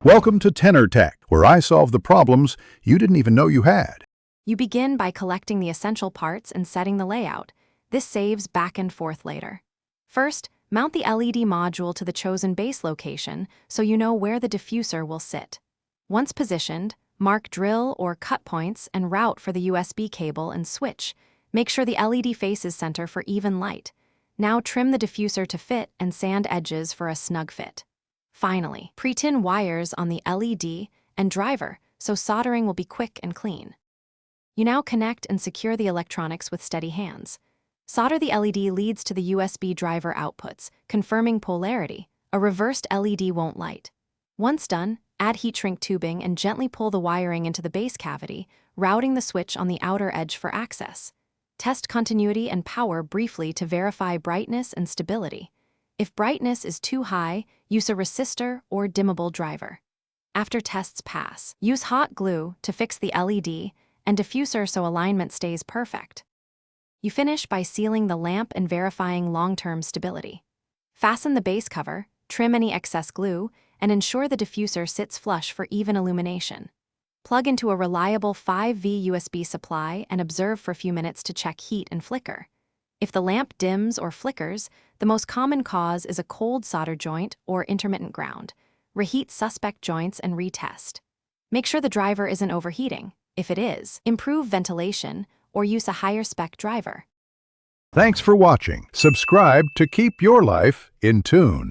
Welcome to Tenor Tech, where I solve the problems you didn't even know you had. You begin by collecting the essential parts and setting the layout. This saves back and forth later. First, mount the LED module to the chosen base location so you know where the diffuser will sit. Once positioned, mark drill or cut points and route for the USB cable and switch. Make sure the LED faces center for even light. Now trim the diffuser to fit and sand edges for a snug fit. Finally, pre-tin wires on the LED and driver so soldering will be quick and clean. You now connect and secure the electronics with steady hands. Solder the LED leads to the USB driver outputs, confirming polarity. A reversed LED won't light. Once done, add heat shrink tubing and gently pull the wiring into the base cavity, routing the switch on the outer edge for access. Test continuity and power briefly to verify brightness and stability. If brightness is too high, use a resistor or dimmable driver. After tests pass, use hot glue to fix the LED and diffuser so alignment stays perfect. You finish by sealing the lamp and verifying long-term stability. Fasten the base cover, trim any excess glue, and ensure the diffuser sits flush for even illumination. Plug into a reliable 5V USB supply and observe for a few minutes to check heat and flicker. If the lamp dims or flickers, the most common cause is a cold solder joint or intermittent ground. Reheat suspect joints and retest. Make sure the driver isn't overheating. If it is, improve ventilation or use a higher spec driver. Thanks for watching. Subscribe to keep your life in tune.